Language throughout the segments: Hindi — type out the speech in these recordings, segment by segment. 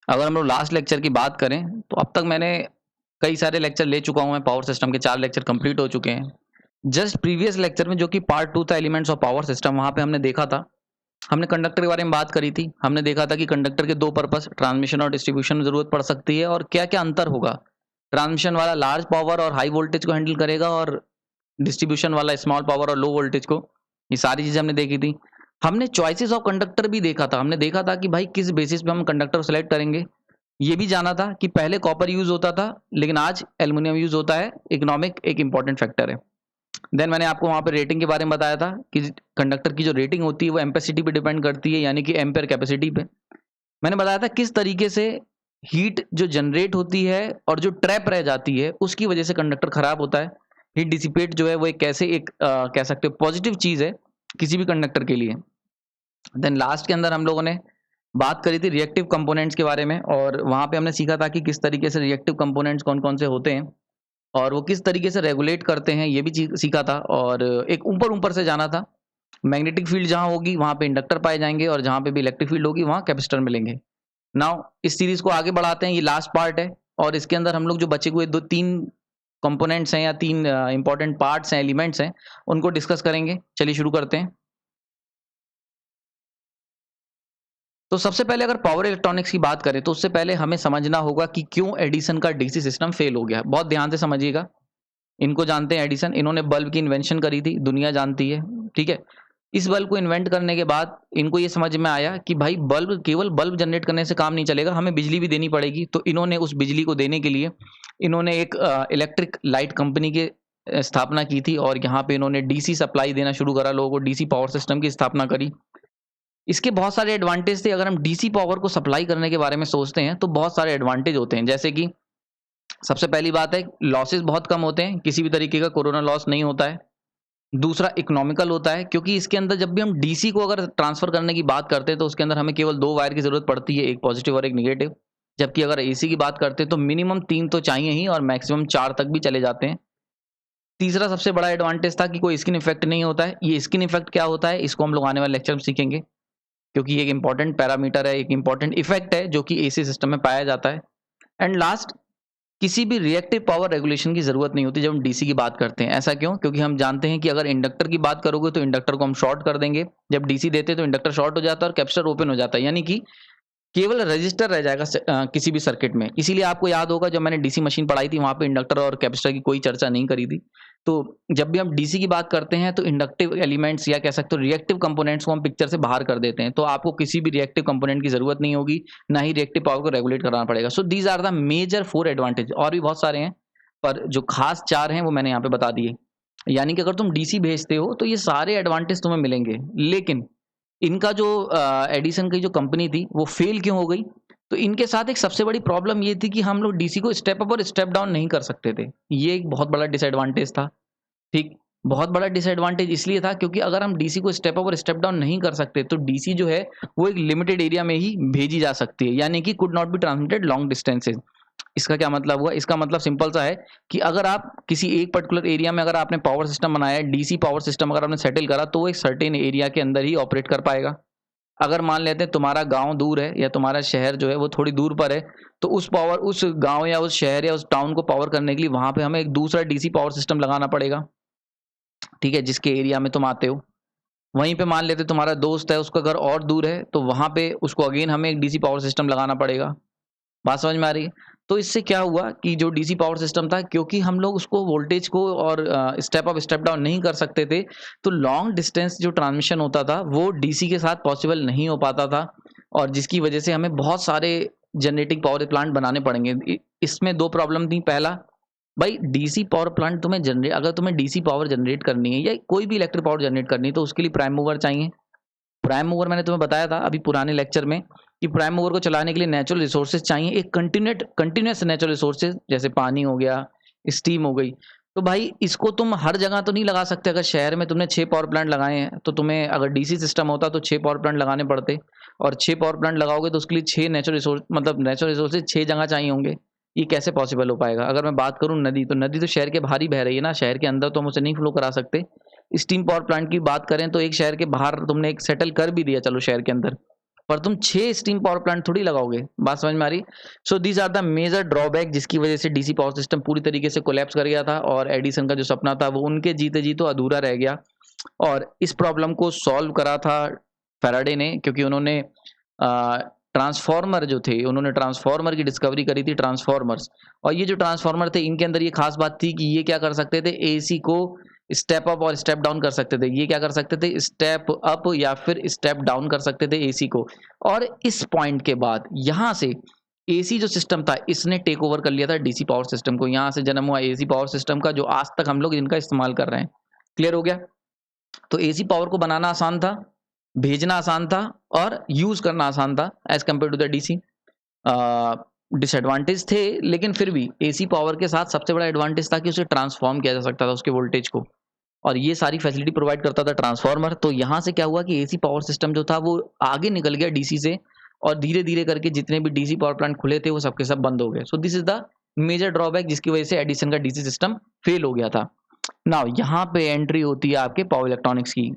अगर हम लोग लास्ट लेक्चर की बात करें तो अब तक मैंने कई सारे लेक्चर ले चुका हूँ मैं, पावर सिस्टम के 4 लेक्चर कंप्लीट हो चुके हैं। जस्ट प्रीवियस लेक्चर में जो कि पार्ट 2 था एलिमेंट्स ऑफ पावर सिस्टम, वहाँ पे हमने देखा था, हमने कंडक्टर के बारे में बात करी थी। हमने देखा था कि कंडक्टर के 2 पर्पस, ट्रांसमिशन और डिस्ट्रीब्यूशन में ज़रूरत पड़ सकती है और क्या-क्या अंतर होगा। ट्रांसमिशन वाला लार्ज पावर और हाई वोल्टेज को हैंडल करेगा और डिस्ट्रीब्यूशन वाला स्मॉल पावर और लो वोल्टेज को। ये सारी चीज़ें हमने देखी थी। हमने चॉइसेस ऑफ कंडक्टर भी देखा था। हमने देखा था कि भाई किस बेसिस पे हम कंडक्टर को सिलेक्ट करेंगे। ये भी जाना था कि पहले कॉपर यूज़ होता था, लेकिन आज एल्युमिनियम यूज़ होता है। इकोनॉमिक एक इंपॉर्टेंट फैक्टर है। देन मैंने आपको वहाँ पे रेटिंग के बारे में बताया था कि कंडक्टर की जो रेटिंग होती है वो एम्पेसिटी पे डिपेंड करती है, यानी कि एम्पेयर कैपेसिटी पे। मैंने बताया था किस तरीके से हीट जो जनरेट होती है और जो ट्रैप रह जाती है उसकी वजह से कंडक्टर खराब होता है। हीट डिसिपेट जो है वो एक कैसे एक कह सकते हो पॉजिटिव चीज़ है किसी भी कंडक्टर के लिए। देन लास्ट के अंदर हम लोगों ने बात करी थी रिएक्टिव कंपोनेंट्स के बारे में, और वहाँ पे हमने सीखा था कि किस तरीके से रिएक्टिव कंपोनेंट्स कौन-कौन से होते हैं और वो किस तरीके से रेगुलेट करते हैं, ये भी चीज़ सीखा था। और एक ऊपर-ऊपर से जाना था, मैग्नेटिक फील्ड जहाँ होगी वहाँ पे इंडक्टर पाए जाएँगे और जहाँ पे भी इलेक्ट्रिक फील्ड होगी वहाँ कैपेसिटर मिलेंगे। नाउ इस सीरीज़ को आगे बढ़ाते हैं, ये लास्ट पार्ट है और इसके अंदर हम लोग जो बचे हुए 2-3 कंपोनेंट्स हैं या 3 इंपॉर्टेंट पार्ट्स हैं, एलिमेंट्स हैं, उनको डिस्कस करेंगे। चलिए शुरू करते हैं। तो सबसे पहले अगर पावर इलेक्ट्रॉनिक्स की बात करें तो उससे पहले हमें समझना होगा कि क्यों एडिसन का डीसी सिस्टम फेल हो गया। बहुत ध्यान से समझिएगा। इनको जानते हैं एडिसन, इन्होंने बल्ब की इन्वेंशन करी थी, दुनिया जानती है, ठीक है? इस बल्ब को इन्वेंट करने के बाद इनको ये समझ में आया कि भाई बल्ब केवल बल्ब जनरेट करने से काम नहीं चलेगा, हमें बिजली भी देनी पड़ेगी। तो इन्होंने उस बिजली को देने के लिए इन्होंने एक इलेक्ट्रिक लाइट कंपनी की स्थापना की थी और यहाँ पे इन्होंने डीसी सप्लाई देना शुरू करा, लोगों को डीसी पावर सिस्टम की स्थापना करी। इसके बहुत सारे एडवांटेज थे। अगर हम डीसी पावर को सप्लाई करने के बारे में सोचते हैं तो बहुत सारे एडवांटेज होते हैं, जैसे कि सबसे पहली बात है लॉसेस बहुत कम होते हैं, किसी भी तरीके का कोरोना लॉस नहीं होता है। दूसरा इकोनॉमिकल होता है, क्योंकि इसके अंदर जब भी हम डीसी को अगर ट्रांसफर करने की बात करते हैं तो उसके अंदर हमें केवल 2 वायर की ज़रूरत पड़ती है, एक पॉजिटिव और एक नेगेटिव। जबकि अगर एसी की बात करते हैं तो मिनिमम 3 तो चाहिए ही और मैक्सिमम 4 तक भी चले जाते हैं। तीसरा सबसे बड़ा एडवांटेज था कि कोई स्किन इफेक्ट नहीं होता है। ये स्किन इफेक्ट क्या होता है इसको हम लोग आने वाले लेक्चर में सीखेंगे, क्योंकि ये एक इंपॉर्टेंट पैरामीटर है, एक इंपॉर्टेंट इफेक्ट है जो कि एसी सिस्टम में पाया जाता है। एंड लास्ट, किसी भी रिएक्टिव पावर रेगुलेशन की ज़रूरत नहीं होती जब हम डीसी की बात करते हैं। ऐसा क्यों? क्योंकि हम जानते हैं कि अगर इंडक्टर की बात करोगे तो इंडक्टर को हम शॉर्ट कर देंगे। जब डीसी देते हैं तो इंडक्टर शॉर्ट हो जाता है और कैपेसिटर ओपन हो जाता है। यानी कि केवल रजिस्टर रह जाएगा किसी भी सर्किट में। इसीलिए आपको याद होगा जब मैंने डीसी मशीन पढ़ाई थी वहाँ पे इंडक्टर और कैपेसिटर की कोई चर्चा नहीं करी थी। तो जब भी हम डीसी की बात करते हैं तो इंडक्टिव एलिमेंट्स या कह सकते हो रिएक्टिव कंपोनेंट्स को हम पिक्चर से बाहर कर देते हैं। तो आपको किसी भी रिएक्टिव कंपोनेंट की ज़रूरत नहीं होगी, ना ही रिएक्टिव पावर को रेगुलेट करना पड़ेगा। So these are the major 4 advantage, और भी बहुत सारे हैं, पर जो खास 4 हैं वो मैंने यहाँ पे बता दिए। यानी कि अगर तुम डीसी भेजते हो तो ये सारे एडवांटेज तुम्हें मिलेंगे। लेकिन इनका जो एडिसन की जो कंपनी थी वो फेल क्यों हो गई? तो इनके साथ एक सबसे बड़ी प्रॉब्लम ये थी कि हम लोग डीसी को स्टेप अप और स्टेप डाउन नहीं कर सकते थे। ये एक बहुत बड़ा डिसएडवांटेज था, ठीक? बहुत बड़ा डिसएडवांटेज इसलिए था क्योंकि अगर हम डीसी को स्टेप अप और स्टेप डाउन नहीं कर सकते तो डीसी जो है वो एक लिमिटेड एरिया में ही भेजी जा सकती है, यानी कि could not be transmitted long distances. इसका क्या मतलब हुआ? इसका मतलब सिंपल सा है कि अगर आप किसी एक पर्टिकुलर एरिया में अगर आपने पावर सिस्टम बनाया है, डीसी पावर सिस्टम अगर आपने सेटल करा तो वो एक सर्टेन एरिया के अंदर ही ऑपरेट कर पाएगा। अगर मान लेते हैं तुम्हारा गाँव दूर है या तुम्हारा शहर जो है वो थोड़ी दूर पर है, तो उस गाँव या उस शहर या उस टाउन को पावर करने के लिए वहाँ पे हमें एक दूसरा डीसी पावर सिस्टम लगाना पड़ेगा, ठीक है? जिसके एरिया में तुम आते हो। वहीं पे मान लेते तुम्हारा दोस्त है, उसका घर और दूर है, तो वहाँ पे उसको अगेन हमें एक डीसी पावर सिस्टम लगाना पड़ेगा। बात समझ में आ रही है? तो इससे क्या हुआ कि जो डीसी पावर सिस्टम था, क्योंकि हम लोग उसको वोल्टेज को और स्टेप अप स्टेप डाउन नहीं कर सकते थे, तो लॉन्ग डिस्टेंस जो ट्रांसमिशन होता था वो डीसी के साथ पॉसिबल नहीं हो पाता था, और जिसकी वजह से हमें बहुत सारे जनरेटिंग पावर प्लांट बनाने पड़ेंगे। इसमें 2 प्रॉब्लम थी। पहला, भाई डीसी पावर प्लांट तुम्हें जनरेट अगर तुम्हें डीसी पावर जनरेट करनी है या कोई भी इलेक्ट्रिक पावर जनरेट करनी है तो उसके लिए प्राइम मूवर चाहिए। प्राइम मूवर मैंने तुम्हें बताया था अभी पुराने लेक्चर में कि प्राइम मूवर को चलाने के लिए नेचुरल रिसोर्सेज चाहिए, एक कंटिन्यूस नेचुरल रिसोर्सेज, जैसे पानी हो गया, स्टीम हो गई। तो भाई इसको तुम हर जगह तो नहीं लगा सकते। अगर शहर में तुमने 6 पावर प्लांट लगाए हैं तो तुम्हें अगर डीसी सिस्टम होता तो 6 पावर प्लांट लगाने पड़ते, और 6 पावर प्लांट लगाओगे तो उसके लिए 6 नेचुरल रिसोर्सेज 6 जगह चाहिए होंगे। ये कैसे पॉसिबल हो पाएगा? अगर मैं बात करूँ नदी, तो नदी तो शहर के बाहर ही बह रही है ना, शहर के अंदर तो हम उसे नहीं फ्लो करा सकते। स्टीम पावर प्लांट की बात करें तो एक शहर के बाहर तुमने एक सेटल कर भी दिया, चलो शहर के अंदर, पर तुम 6 स्टीम पावर प्लांट थोड़ी लगाओगे। बात समझ में आ रही? So these are the major drawback जिसकी वजह से डीसी पावर सिस्टम पूरी तरीके से कोलैप्स कर गया था और एडिसन का जो सपना था वो उनके जीते जी तो अधूरा रह गया। और इस प्रॉब्लम को सॉल्व करा था फैराडे ने, क्योंकि उन्होंने ट्रांसफॉर्मर जो थे, उन्होंने ट्रांसफॉर्मर की डिस्कवरी करी थी, ट्रांसफॉर्मर्स। और ये जो ट्रांसफॉर्मर थे इनके अंदर ये खास बात थी कि ये क्या कर सकते थे, एसी को स्टेप अप और स्टेप डाउन कर सकते थे। ये क्या कर सकते थे, स्टेप अप या फिर स्टेप डाउन कर सकते थे एसी को। और इस पॉइंट के बाद यहाँ से एसी जो सिस्टम था इसने टेक ओवर कर लिया था डीसी पावर सिस्टम को। यहाँ से जन्म हुआ एसी पावर सिस्टम का, जो आज तक हम लोग इनका इस्तेमाल कर रहे हैं। क्लियर हो गया? तो एसी पावर को बनाना आसान था, भेजना आसान था और यूज करना आसान था as compare to the DC. Disadvantage थे, लेकिन फिर भी एसी पावर के साथ सबसे बड़ा एडवांटेज था कि उसे ट्रांसफॉर्म किया जा सकता था, उसके वोल्टेज को, और ये सारी फैसिलिटी प्रोवाइड करता था ट्रांसफॉर्मर। तो यहाँ से क्या हुआ कि एसी पावर सिस्टम जो था वो आगे निकल गया डीसी से, और धीरे धीरे करके जितने भी डीसी पावर प्लांट खुले थे वो सबके सब बंद हो गए। So this is the major drawback जिसकी वजह से एडिसन का डीसी सिस्टम फेल हो गया था। नाउ यहाँ पे एंट्री होती है आपके पावर इलेक्ट्रॉनिक्स की।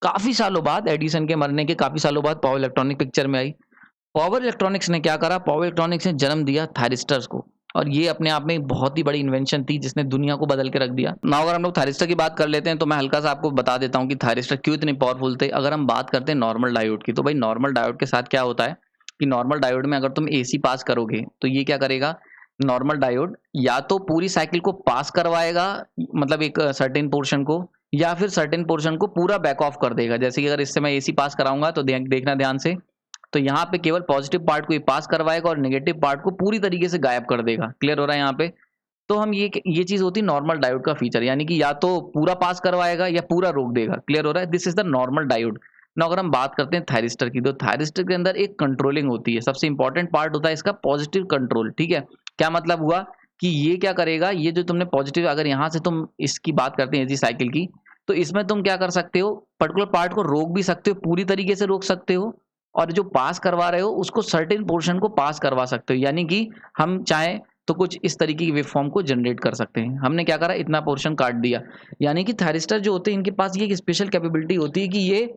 काफी सालों बाद, एडिसन के मरने के काफी सालों बाद पावर इलेक्ट्रॉनिक पिक्चर में आई। पावर इलेक्ट्रॉनिक्स ने क्या करा, पावर इलेक्ट्रॉनिक्स ने जन्म दिया थायरिस्टर्स को, और ये अपने आप में एक बहुत ही बड़ी इन्वेंशन थी जिसने दुनिया को बदल के रख दिया। नाउ अगर हम लोग थायरिस्टर की बात कर लेते हैं तो मैं हल्का सा आपको बता देता हूँ कि थायरिस्टर क्यों इतने पावरफुल थे। अगर हम बात करते हैं नॉर्मल डायोड की, तो भाई नॉर्मल डायोड के साथ क्या होता है कि नॉर्मल डायोड में अगर तुम एसी पास करोगे तो ये क्या करेगा, नॉर्मल डायोड या तो पूरी साइकिल को पास करवाएगा, मतलब एक सर्टेन पोर्शन को, या फिर सर्टेन पोर्शन को पूरा बैक ऑफ कर देगा। जैसे कि अगर इससे मैं एसी पास कराऊंगा तो देखना ध्यान से, तो यहाँ पे केवल पॉजिटिव पार्ट को ही पास करवाएगा और नेगेटिव पार्ट को पूरी तरीके से गायब कर देगा। क्लियर हो रहा है यहाँ पे? तो हम ये चीज होती है नॉर्मल डायोड का फीचर, यानी कि या तो पूरा पास करवाएगा या पूरा रोक देगा। क्लियर हो रहा है? This is the normal diode. ना अगर हम बात करते हैं थायरिस्टर की, तो थायरिस्टर के अंदर एक कंट्रोलिंग होती है, सबसे इंपॉर्टेंट पार्ट होता है इसका पॉजिटिव कंट्रोल। ठीक है, क्या मतलब हुआ कि ये क्या करेगा, ये जो तुमने पॉजिटिव, अगर यहाँ से तुम इसकी बात करते हैं एसी साइकिल की, तो इसमें तुम क्या कर सकते हो, पर्टिकुलर पार्ट को रोक भी सकते हो, पूरी तरीके से रोक सकते हो, और जो पास करवा रहे हो उसको सर्टेन पोर्शन को पास करवा सकते हो। यानी कि हम चाहें तो कुछ इस तरीके की वेवफॉर्म को जनरेट कर सकते हैं। हमने क्या करा, इतना पोर्शन काट दिया। यानी कि थायरिस्टर जो होते हैं इनके पास ये एक स्पेशल कैपेबिलिटी होती है कि ये,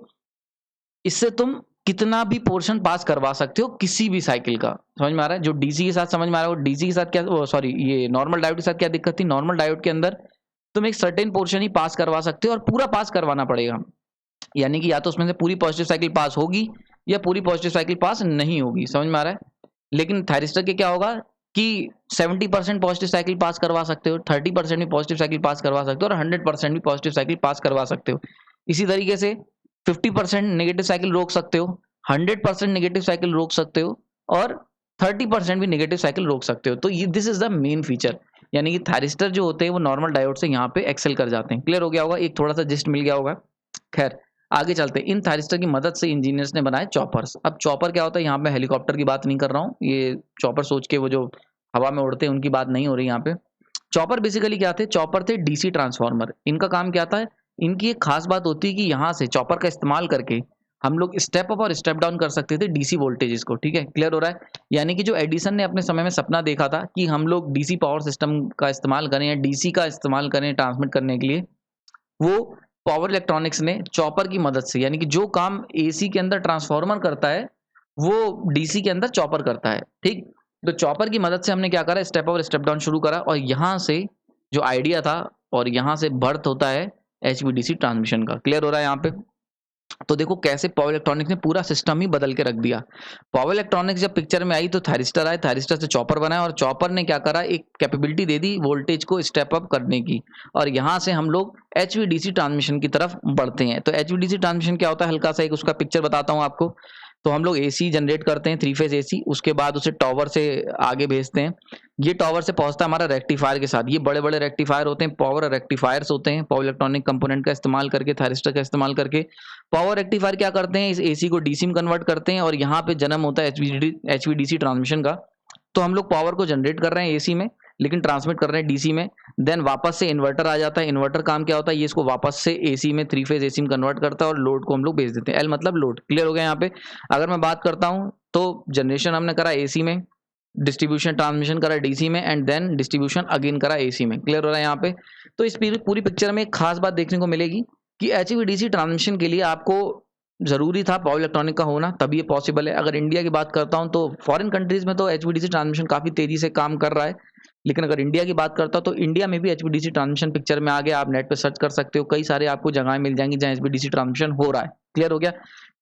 इससे तुम कितना भी पोर्शन पास करवा सकते हो किसी भी साइकिल का। समझ में आ रहा है? जो डीसी के साथ समझ में आ रहा है, डीसी के साथ क्या, सॉरी ये नॉर्मल डायोड के साथ क्या दिक्कत थी, नॉर्मल डायोड के अंदर तुम एक सर्टेन पोर्शन ही पास करवा सकते हो और पूरा पास करवाना पड़ेगा। यानी कि या तो उसमें से पूरी पॉजिटिव साइकिल पास होगी या पूरी पॉजिटिव साइकिल पास नहीं होगी। समझ में आ रहा है? लेकिन थायरिस्टर के क्या होगा कि 70% पॉजिटिव साइकिल पास करवा सकते हो, 30% भी पॉजिटिव साइकिल पास करवा सकते हो, और 100% भी पॉजिटिव साइकिल पास करवा सकते हो। इसी तरीके से 50% नेगेटिव साइकिल रोक सकते हो, 100% नेगेटिव साइकिल रोक सकते हो, और 30% भी नेगेटिव साइकिल रोक सकते हो। तो ये this is the main feature. यानी कि थायरिस्टर जो होते हैं वो नॉर्मल डायोड से यहाँ पे एक्सेल कर जाते हैं। क्लियर हो गया होगा? एक थोड़ा सा जिस्ट मिल गया होगा। खैर आगे चलते हैं। इन थायरिस्टर की मदद से इंजीनियर्स ने बनाए चॉपर्स। अब चॉपर क्या होता है, यहाँ पे हेलीकॉप्टर की बात नहीं कर रहा हूँ, ये चॉपर सोच के वो जो हवा में उड़ते हैं उनकी बात नहीं हो रही यहाँ पे। चॉपर बेसिकली क्या थे, चॉपर थे डीसी ट्रांसफार्मर। इनका काम क्या था, इनकी एक खास बात होती है कि यहाँ से चॉपर का इस्तेमाल करके हम लोग स्टेप अप और स्टेप डाउन कर सकते थे डीसी वोल्टेजेस को। ठीक है, क्लियर हो रहा है? यानी कि जो एडिसन ने अपने समय में सपना देखा था कि हम लोग डीसी पावर सिस्टम का इस्तेमाल करें या डीसी का इस्तेमाल करें ट्रांसमिट करने के लिए, वो पावर इलेक्ट्रॉनिक्स ने चॉपर की मदद से, यानी कि जो काम एसी के अंदर ट्रांसफार्मर करता है वो डीसी के अंदर चॉपर करता है। ठीक, तो चॉपर की मदद से हमने क्या करा, स्टेप अप और स्टेप डाउन शुरू करा, और यहाँ से जो आइडिया था और यहाँ से बर्थ होता है एचवीडीसी ट्रांसमिशन का। क्लियर हो रहा है यहाँ पे? तो देखो कैसे पावर इलेक्ट्रॉनिक्स ने पूरा सिस्टम ही बदल के रख दिया। पावर इलेक्ट्रॉनिक्स जब पिक्चर में आई तो थायरिस्टर आए, थायरिस्टर से चॉपर बनाया, और चॉपर ने क्या करा, एक कैपेबिलिटी दे दी वोल्टेज को स्टेप अप करने की, और यहाँ से हम लोग एचवीडीसी ट्रांसमिशन की तरफ बढ़ते हैं। तो एचवीडीसी ट्रांसमिशन क्या होता है, हल्का सा एक उसका पिक्चर बताता हूँ आपको। तो हम लोग एसी जनरेट करते हैं, 3 फेज एसी, उसके बाद उसे टॉवर से आगे भेजते हैं। ये टॉवर से पहुंचता है हमारा रेक्टिफायर के साथ। ये बड़े बड़े रेक्टिफायर होते हैं, पावर रेक्टिफायर्स होते हैं, पावर इलेक्ट्रॉनिक कंपोनेंट का इस्तेमाल करके, थायरिस्टर का इस्तेमाल करके। पावर रेक्टिफायर क्या करते हैं, इस एसी को डीसी में कन्वर्ट करते हैं, और यहाँ पे जन्म होता है एचवीडीसी ट्रांसमिशन का। तो हम लोग पावर को जनरेट कर रहे हैं एसी में, लेकिन ट्रांसमिट कर रहे हैं डीसी में। देन वापस से इन्वर्टर आ जाता है। इन्वर्टर काम क्या होता है, ये इसको वापस से एसी में 3 फेज एसी में कन्वर्ट करता है, और लोड को हम लोग भेज देते हैं। एल मतलब लोड। क्लियर हो गया यहाँ पे? अगर मैं बात करता हूँ तो जनरेशन हमने करा एसी में, डिस्ट्रीब्यूशन ट्रांसमिशन करा डीसी में, एंड देन डिस्ट्रीब्यूशन अगेन करा एसी में। क्लियर हो रहा है यहाँ पे? तो इस पूरी पिक्चर में एक खास बात देखने को मिलेगी कि एचवीडीसी ट्रांसमिशन के लिए आपको ज़रूरी था पावर इलेक्ट्रॉनिक का होना, तभी ये पॉसिबल है। अगर इंडिया की बात करता हूँ तो फॉरेन कंट्रीज़ में तो एचवीडीसी ट्रांसमिशन काफ़ी तेज़ी से काम कर रहा है। लेकिन अगर इंडिया की बात करता हूँ तो इंडिया में भी एचवीडीसी ट्रांसमिशन पिक्चर में आ गया। आप नेट पे सर्च कर सकते हो, कई सारे आपको जगहें मिल जाएँगी जहाँ एचवीडीसी ट्रांसमिशन हो रहा है। क्लियर हो गया?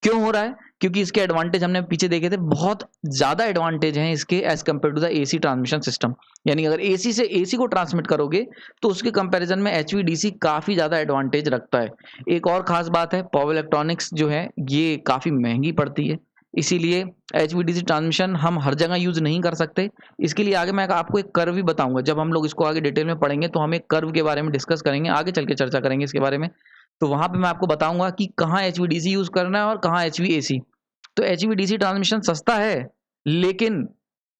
क्यों हो रहा है? क्योंकि इसके एडवांटेज हमने पीछे देखे थे, बहुत ज़्यादा एडवांटेज हैं इसके as compare to the AC transmission system. यानी अगर एसी से एसी को ट्रांसमिट करोगे तो उसके कंपैरिजन में एचवीडीसी काफ़ी ज़्यादा एडवांटेज रखता है। एक और ख़ास बात है, पावर इलेक्ट्रॉनिक्स जो है ये काफ़ी महंगी पड़ती है, इसीलिए एचवीडीसी ट्रांसमिशन हम हर जगह यूज़ नहीं कर सकते। इसके लिए आगे मैं आपको एक कर्व भी बताऊँगा, जब हम लोग इसको आगे डिटेल में पढ़ेंगे तो हम एक कर्व के बारे में डिस्कस करेंगे, आगे चल के चर्चा करेंगे इसके बारे में। तो वहाँ पे मैं आपको बताऊँगा कि कहाँ एचवीडीसी यूज़ करना है और कहाँ एचवीएसी। तो एचवीडीसी ट्रांसमिशन सस्ता है, लेकिन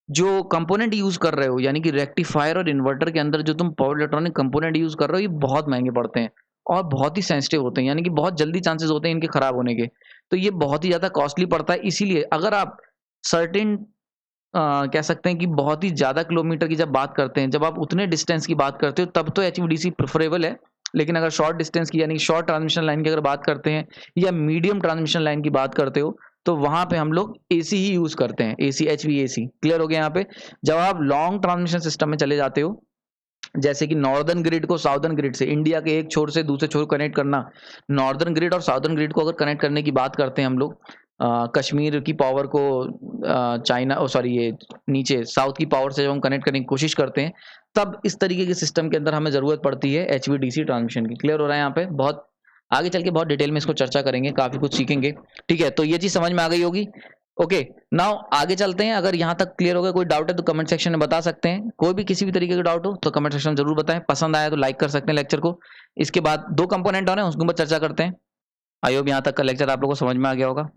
जो कंपोनेंट यूज़ कर रहे हो यानी कि रेक्टिफायर और इन्वर्टर के अंदर जो तुम पावर इलेक्ट्रॉनिक कंपोनेंट यूज़ कर रहे हो, ये बहुत महंगे पड़ते हैं और बहुत ही सेंसिटिव होते हैं, यानी कि बहुत जल्दी चांसेस होते हैं इनके खराब होने के। तो ये बहुत ही ज़्यादा कॉस्टली पड़ता है। इसीलिए अगर आप सर्टेन कह सकते हैं कि बहुत ही ज़्यादा किलोमीटर की जब बात करते हैं, जब आप उतने डिस्टेंस की बात करते हो तब तो एचवीडीसी प्रेफरेबल है। लेकिन अगर शॉर्ट डिस्टेंस की यानी शॉर्ट ट्रांसमिशन लाइन की अगर बात करते हैं या मीडियम ट्रांसमिशन लाइन की बात करते हो, तो वहाँ पे हम लोग एसी ही यूज़ करते हैं, एसी एचवीएसी। क्लियर हो गया यहाँ पे? जब आप लॉन्ग ट्रांसमिशन सिस्टम में चले जाते हो, जैसे कि नॉर्दर्न ग्रिड को साउदर्न ग्रिड से, इंडिया के एक छोर से दूसरे छोर कनेक्ट करना, नॉर्दर्न ग्रिड और साउदर्न ग्रिड को अगर कनेक्ट करने की बात करते हैं हम लोग, कश्मीर की पावर को चाइना ये नीचे साउथ की पावर से जब हम कनेक्ट करने की कोशिश करते हैं, तब इस तरीके के सिस्टम के अंदर हमें ज़रूरत पड़ती है एचवीडीसी ट्रांसमिशन की। क्लियर हो रहा है यहाँ पे? बहुत आगे चल के बहुत डिटेल में इसको चर्चा करेंगे, काफ़ी कुछ सीखेंगे। ठीक है, तो ये चीज़ समझ में आ गई होगी। ओके, नाउ आगे चलते हैं। अगर यहाँ तक क्लियर हो गया, कोई डाउट है तो कमेंट सेक्शन में बता सकते हैं। कोई भी किसी भी तरीके का डाउट हो तो कमेंट सेक्शन में जरूर बताएं। पसंद आया तो लाइक कर सकते हैं लेक्चर को। इसके बाद 2 कंपोनेंट और हैं, उसके ऊपर चर्चा करते हैं। आई होप यहाँ तक का लेक्चर आप लोगों को समझ में आ गया होगा।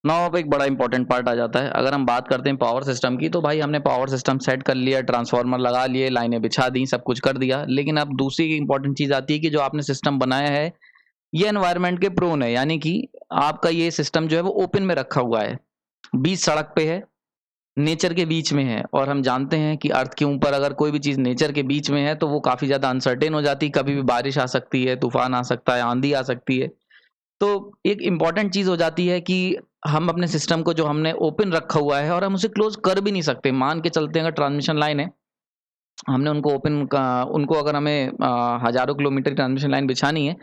नाउ अब एक बड़ा इंपॉर्टेंट पार्ट आ जाता है। अगर हम बात करते हैं पावर सिस्टम की, तो भाई हमने पावर सिस्टम सेट कर लिया, ट्रांसफार्मर लगा लिए, लाइनें बिछा दी, सब कुछ कर दिया। लेकिन अब दूसरी इंपॉर्टेंट चीज़ आती है कि जो आपने सिस्टम बनाया है ये एनवायरनमेंट के प्रोन है, यानी कि आपका ये सिस्टम जो है वो ओपन में रखा हुआ है, बीच सड़क पे है, नेचर के बीच में है। और हम जानते हैं कि अर्थ के ऊपर अगर कोई भी चीज़ नेचर के बीच में है तो वो काफ़ी ज़्यादा अनसर्टेन हो जाती है। कभी भी बारिश आ सकती है, तूफान आ सकता है, आंधी आ सकती है। तो एक इम्पॉर्टेंट चीज़ हो जाती है कि हम अपने सिस्टम को जो हमने ओपन रखा हुआ है और हम उसे क्लोज कर भी नहीं सकते। मान के चलते हैं अगर ट्रांसमिशन लाइन है, हमने उनको ओपन का उनको अगर हमें हज़ारों किलोमीटर की ट्रांसमिशन लाइन बिछानी है,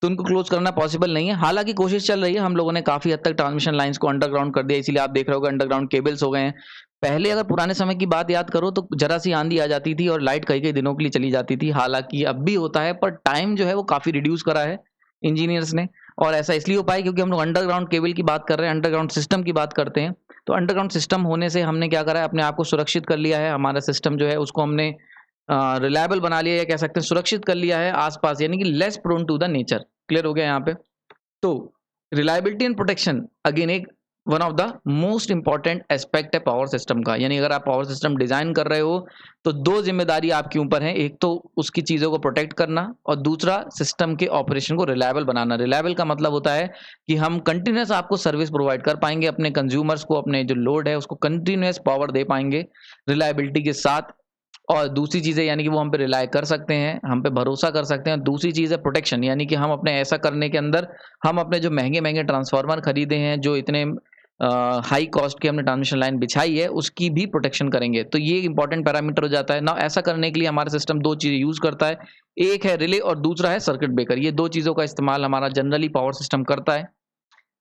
तो उनको क्लोज़ करना पॉसिबल नहीं है। हालाँकि कोशिश चल रही है, हम लोगों ने काफ़ी हद तक ट्रांसमिशन लाइन्स को अंडरग्राउंड कर दिया, इसीलिए आप देख रहे होगे अंडरग्राउंड केबल्स हो गए हैं। पहले अगर पुराने समय की बात याद करो तो ज़रा-सी आँधी आ जाती थी और लाइट कई-कई दिनों के लिए चली जाती थी। हालाँकि अब भी होता है, पर टाइम जो है वो काफ़ी रिड्यूस करा है इंजीनियर्स ने। और ऐसा इसलिए हो पाया क्योंकि हम लोग अंडरग्राउंड केबल की बात कर रहे हैं, अंडरग्राउंड सिस्टम की बात करते हैं। तो अंडरग्राउंड सिस्टम होने से हमने क्या करा है, अपने आप को सुरक्षित कर लिया है। हमारा सिस्टम जो है उसको हमने रिलायबल बना लिया, या कह सकते हैं सुरक्षित कर लिया है आसपास, यानी कि less prone to the nature. Clear हो गया यहाँ पे? तो रिलायबिलिटी एंड प्रोटेक्शन अगेन एक one of the most important aspect है पावर सिस्टम का। यानी अगर आप पावर सिस्टम डिजाइन कर रहे हो तो 2 जिम्मेदारी आपके ऊपर है, एक तो उसकी चीज़ों को प्रोटेक्ट करना और दूसरा सिस्टम के ऑपरेशन को रिलायबल बनाना। रिलायबल का मतलब होता है कि हम कंटिन्यूस आपको सर्विस प्रोवाइड कर पाएंगे, अपने कंज्यूमर्स को, अपने जो लोड है उसको कंटिन्यूस पावर दे पाएंगे रिलायबिलिटी के साथ। और दूसरी चीज़ है यानी कि वो हम पे रिलाय कर सकते हैं, हम पे भरोसा कर सकते हैं। दूसरी चीज़ है प्रोटेक्शन, यानी कि हम अपने ऐसा करने के अंदर हम अपने जो महँगे-महँगे ट्रांसफार्मर खरीदे हैं, जो इतने हाई कॉस्ट की हमने ट्रांसमिशन लाइन बिछाई है, उसकी भी प्रोटेक्शन करेंगे। तो ये एक इंपॉर्टेंट पैरामीटर हो जाता है। नाउ ऐसा करने के लिए हमारा सिस्टम 2 चीज़ें यूज़ करता है। एक है रिले और दूसरा है सर्किट ब्रेकर। ये 2 चीज़ों का इस्तेमाल हमारा जनरली पावर सिस्टम करता है।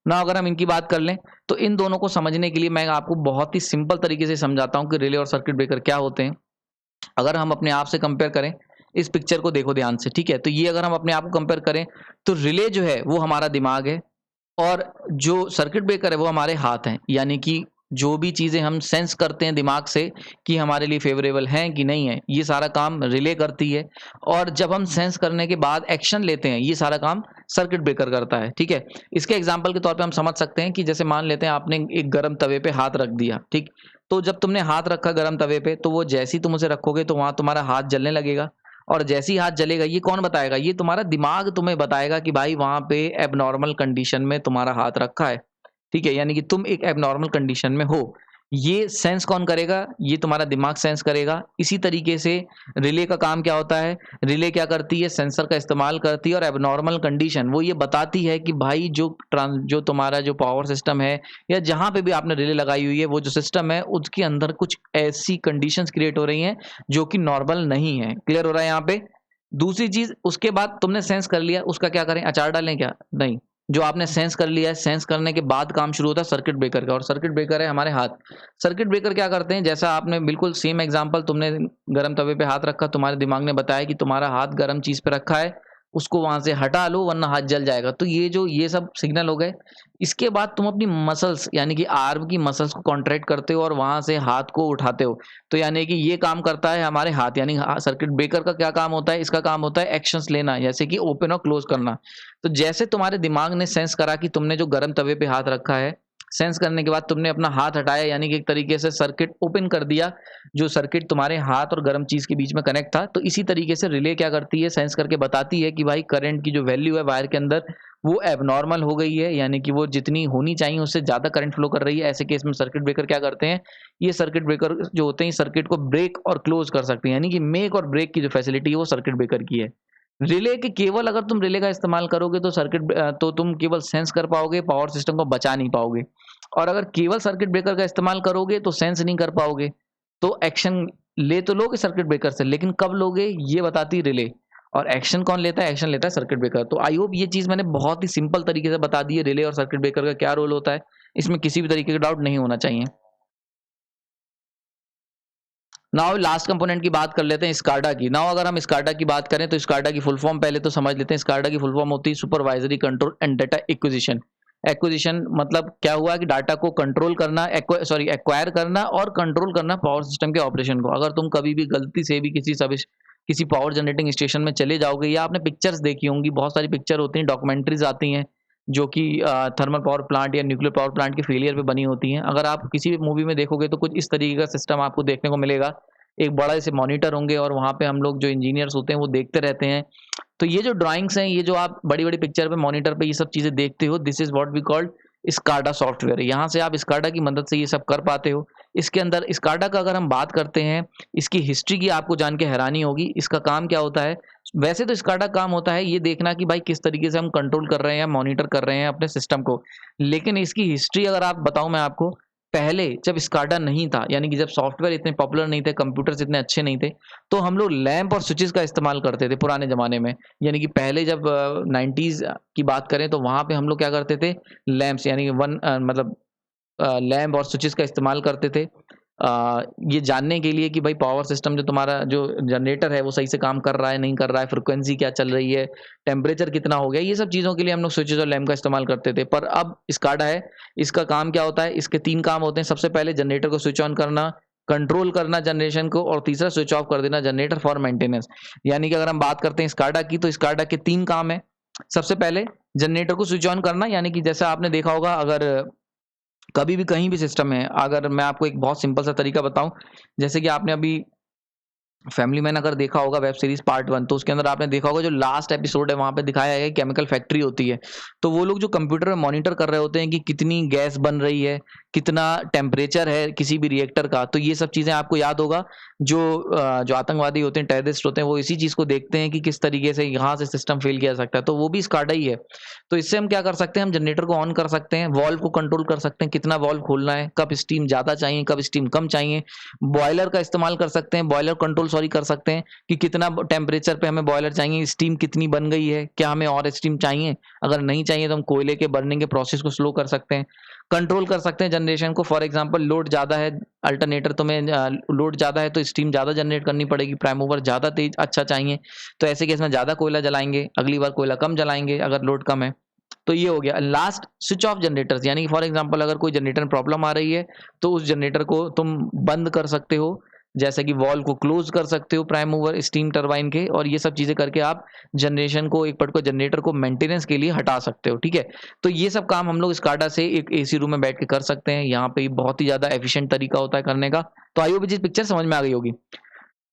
नाउ अगर हम इनकी बात कर लें, तो इन दोनों को समझने के लिए मैं आपको बहुत ही सिंपल तरीके से समझाता हूँ कि रिले और सर्किट ब्रेकर क्या होते हैं। अगर हम अपने आप से कंपेयर करें, इस पिक्चर को देखो ध्यान से, ठीक है? तो ये अगर हम अपने आप को कंपेयर करें, तो रिले जो है वो हमारा दिमाग है और जो सर्किट ब्रेकर है वो हमारे हाथ हैं। यानी कि जो भी चीज़ें हम सेंस करते हैं दिमाग से कि हमारे लिए फेवरेबल हैं कि नहीं है, ये सारा काम रिले करती है। और जब हम सेंस करने के बाद एक्शन लेते हैं, ये सारा काम सर्किट ब्रेकर करता है, ठीक है? इसके एग्जाम्पल के तौर पे हम समझ सकते हैं कि जैसे मान लेते हैं आपने एक गर्म तवे पे हाथ रख दिया, ठीक? तो जब तुमने हाथ रखा गर्म तवे पे, तो वो जैसे ही तुम उसे रखोगे तो वहाँ तुम्हारा हाथ जलने लगेगा। और जैसे ही हाथ जलेगा, ये कौन बताएगा? ये तुम्हारा दिमाग तुम्हें बताएगा कि भाई वहाँ पे एबनॉर्मल कंडीशन में तुम्हारा हाथ रखा है, ठीक है? यानी कि तुम एक एबनॉर्मल कंडीशन में हो। ये सेंस कौन करेगा? ये तुम्हारा दिमाग सेंस करेगा। इसी तरीके से रिले का काम क्या होता है? रिले क्या करती है? सेंसर का इस्तेमाल करती है और एब्नॉर्मल कंडीशन वो ये बताती है कि भाई जो तुम्हारा जो पावर सिस्टम है या जहाँ पे भी आपने रिले लगाई हुई है, वो जो सिस्टम है उसके अंदर कुछ ऐसी कंडीशंस क्रिएट हो रही हैं जो कि नॉर्मल नहीं है। क्लियर हो रहा है यहाँ पे? दूसरी चीज़, उसके बाद तुमने सेंस कर लिया, उसका क्या करें? अचार डालें क्या? नहीं। जो आपने सेंस कर लिया है, सेंस करने के बाद काम शुरू होता है सर्किट ब्रेकर का, और सर्किट ब्रेकर है हमारे हाथ। सर्किट ब्रेकर क्या करते हैं? जैसा आपने बिल्कुल सेम एग्जांपल, तुमने गरम तवे पे हाथ रखा, तुम्हारे दिमाग ने बताया कि तुम्हारा हाथ गरम चीज पे रखा है, उसको वहां से हटा लो वरना हाथ जल जाएगा। तो ये सब सिग्नल हो गए। इसके बाद तुम अपनी मसल्स यानी कि आर्म की मसल्स को कॉन्ट्रैक्ट करते हो और वहां से हाथ को उठाते हो। तो यानी कि ये काम करता है हमारे हाथ, यानी सर्किट ब्रेकर का क्या काम होता है? इसका काम होता है एक्शंस लेना, जैसे कि ओपन और क्लोज करना। तो जैसे तुम्हारे दिमाग ने सेंस करा कि तुमने जो गर्म तवे पे हाथ रखा है, सेंस करने के बाद तुमने अपना हाथ हटाया, यानी कि एक तरीके से सर्किट ओपन कर दिया, जो सर्किट तुम्हारे हाथ और गर्म चीज के बीच में कनेक्ट था। तो इसी तरीके से रिले क्या करती है? सेंस करके बताती है कि भाई करंट की जो वैल्यू है वायर के अंदर वो एबनॉर्मल हो गई है, यानी कि वो जितनी होनी चाहिए उससे ज्यादा करंट फ्लो कर रही है। ऐसे केस में सर्किट ब्रेकर क्या करते हैं? ये सर्किट ब्रेकर जो होते हैं सर्किट को ब्रेक और क्लोज कर सकते हैं, यानी कि मेक और ब्रेक की जो फैसिलिटी है वो सर्किट ब्रेकर की है। रिले के केवल अगर तुम रिले का इस्तेमाल करोगे तो तो तुम केवल सेंस कर पाओगे, पावर सिस्टम को बचा नहीं पाओगे। और अगर केवल सर्किट ब्रेकर का इस्तेमाल करोगे तो सेंस नहीं कर पाओगे। तो एक्शन ले तो लोगे सर्किट ब्रेकर से, लेकिन कब लोगे ये बताती रिले। और एक्शन कौन लेता है? एक्शन लेता है सर्किट ब्रेकर। तो आई होप ये चीज मैंने बहुत ही सिंपल तरीके से बता दी है, रिले और सर्किट ब्रेकर का क्या रोल होता है। इसमें किसी भी तरीके का डाउट नहीं होना चाहिए। नाउ लास्ट कंपोनेंट की बात कर लेते हैं, स्काडा की। नाउ अगर हम स्काडा की बात करें तो स्काडा की फुल फॉर्म पहले तो समझ लेते हैं। स्काडा की फुल फॉर्म होती है supervisory control and data acquisition. Acquisition मतलब क्या हुआ कि डाटा को कंट्रोल करना, एक्वायर करना और कंट्रोल करना पावर सिस्टम के ऑपरेशन को। अगर तुम कभी भी गलती से भी किसी पावर जनरेटिंग स्टेशन में चले जाओगे, या आपने पिक्चर्स देखी होंगी, बहुत सारी पिक्चर होती हैं, डॉक्यूमेंट्रीज आती हैं जो कि थर्मल पावर प्लांट या न्यूक्लियर पावर प्लांट के फेलियर पे बनी होती हैं। अगर आप किसी भी मूवी में देखोगे तो कुछ इस तरीके का सिस्टम आपको देखने को मिलेगा। एक बड़ा से मॉनिटर होंगे और वहाँ पे हम लोग जो इंजीनियर्स होते हैं वो देखते रहते हैं। तो ये जो ड्राइंग्स हैं, ये जो आप बड़ी-बड़ी पिक्चर पे मॉनिटर पे ये सब चीज़ें देखते हो, this is what we called SCADA software. यहाँ से आप स्काडा की मदद से ये सब कर पाते हो। इसके अंदर स्काडा का अगर हम बात करते हैं, इसकी हिस्ट्री की आपको जान के हैरानी होगी। इसका काम क्या होता है? वैसे तो स्काडा काम होता है ये देखना कि भाई किस तरीके से हम कंट्रोल कर रहे हैं, मॉनिटर कर रहे हैं अपने सिस्टम को। लेकिन इसकी हिस्ट्री अगर आप बताऊँ मैं आपको, पहले जब स्काडा नहीं था, यानी कि जब सॉफ्टवेयर इतने पॉपुलर नहीं थे, कंप्यूटर्स इतने अच्छे नहीं थे, तो हम लोग लैंप और स्विचेस का इस्तेमाल करते थे पुराने ज़माने में। यानी कि पहले जब 90s की बात करें तो वहाँ पे हम लोग क्या करते थे? लैंप्स यानी कि मतलब लैंप और स्विचेस का इस्तेमाल करते थे। ये जानने के लिए कि भाई पावर सिस्टम जो तुम्हारा जो जनरेटर है वो सही से काम कर रहा है, नहीं कर रहा है, फ्रीक्वेंसी क्या चल रही है, टेम्परेचर कितना हो गया, ये सब चीज़ों के लिए हम लोग स्विचेस और लैंप का इस्तेमाल करते थे। पर अब स्काडा है, इसका काम क्या होता है? इसके 3 काम होते हैं। सबसे पहले जनरेटर को स्विच ऑन करना, कंट्रोल करना जनरेशन को, और तीसरा स्विच ऑफ कर देना जनरेटर फॉर मेंटेनेंस। यानी कि अगर हम बात करते हैं स्काडा की, तो स्काडा के 3 काम है। सबसे पहले जनरेटर को स्विच ऑन करना, यानी कि जैसा आपने देखा होगा, अगर कभी भी कहीं भी सिस्टम है, अगर मैं आपको एक बहुत सिंपल सा तरीका बताऊं, जैसे कि आपने अभी फैमिली मैन अगर देखा होगा वेब सीरीज पार्ट 1, तो उसके अंदर आपने देखा होगा जो लास्ट एपिसोड है वहां पे दिखाया है केमिकल फैक्ट्री होती है। तो वो लोग जो कंप्यूटर में मॉनिटर कर रहे होते हैं कि कितनी गैस बन रही है, कितना टेम्परेचर है किसी भी रिएक्टर का। तो ये सब चीजें आपको याद होगा। जो आतंकवादी होते हैं, टेररिस्ट होते हैं, वो इसी चीज को देखते हैं कि किस तरीके से यहाँ से सिस्टम फेल किया जा सकता है। तो वो भी स्काडा ही है। तो इससे हम क्या कर सकते हैं? हम जनरेटर को ऑन कर सकते हैं, वॉल्व को कंट्रोल कर सकते हैं, कितना वॉल्व खोलना है, कब स्टीम ज्यादा चाहिए, कब स्टीम कम चाहिए। बॉयलर का इस्तेमाल कर सकते हैं, बॉयलर कंट्रोल कर सकते हैं कि कितना टेम्परेचर पे हमें बॉयलर चाहिए, स्टीम कितनी बन गई है, क्या हमें और स्टीम चाहिए। अगर नहीं चाहिए तो हम कोयले के बर्निंग के प्रोसेस को स्लो कर सकते हैं, कंट्रोल कर सकते हैं जनरेशन को। फॉर एग्जांपल लोड ज़्यादा है, अल्टरनेटर तुम्हें लोड ज़्यादा है तो स्टीम ज़्यादा जनरेट करनी पड़ेगी, प्राइम मूवर ज़्यादा तेज अच्छा चाहिए, तो ऐसे केस में ज़्यादा कोयला जलाएंगे, अगली बार कोयला कम जलाएंगे अगर लोड कम है। तो ये हो गया। लास्ट, स्विच ऑफ जनरेटर्स, यानी कि फॉर एग्जांपल अगर कोई जनरेटर में प्रॉब्लम आ रही है तो उस जनरेटर को तुम बंद कर सकते हो, जैसे कि वॉल्व को क्लोज कर सकते हो प्राइम मूवर स्टीम टरबाइन के, और ये सब चीजें करके आप जनरेशन को, एक पर्टिकुलर जनरेटर को मेंटेनेंस के लिए हटा सकते हो। ठीक है, तो ये सब काम हम लोग स्काडा से एक एसी रूम में बैठ के कर सकते हैं। यहाँ पे बहुत ही ज्यादा एफिशिएंट तरीका होता है करने का। तो आई होप ये पिक्चर समझ में आ गई होगी।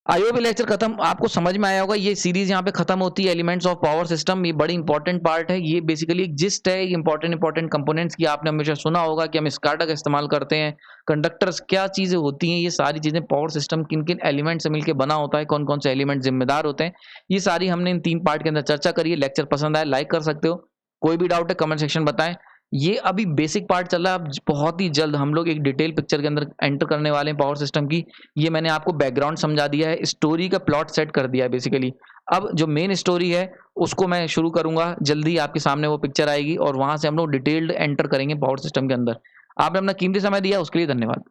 आई होप ये लेक्चर खत्म आपको समझ में आया होगा। ये सीरीज यहाँ पे खत्म होती है एलिमेंट्स ऑफ पावर सिस्टम। ये बड़ी इंपॉर्टेंट पार्ट है। ये बेसिकली एक जिस्ट है इंपॉर्टेंट कंपोनेंट्स की। आपने हमेशा सुना होगा कि हम स्काडा का इस्तेमाल करते हैं, कंडक्टर्स क्या चीजें होती हैं, ये सारी चीजें पावर सिस्टम किन किन एलिमेंट से मिलकर बना होता है, कौन कौन से एलिमेंट जिम्मेदार होते हैं, ये सारी हमने इन 3 पार्ट के अंदर चर्चा करी है। लेक्चर पसंद आया लाइक कर सकते हो, कोई भी डाउट है कमेंट सेक्शन बताएं। ये अभी बेसिक पार्ट चल रहा है। अब बहुत ही जल्द हम लोग एक डिटेल पिक्चर के अंदर एंटर करने वाले हैं पावर सिस्टम की। ये मैंने आपको बैकग्राउंड समझा दिया है, स्टोरी का प्लॉट सेट कर दिया है बेसिकली। अब जो मेन स्टोरी है उसको मैं शुरू करूंगा, जल्दी आपके सामने वो पिक्चर आएगी और वहां से हम लोग डिटेल्ड एंटर करेंगे पावर सिस्टम के अंदर। आपने अपना कीमती समय दिया उसके लिए धन्यवाद।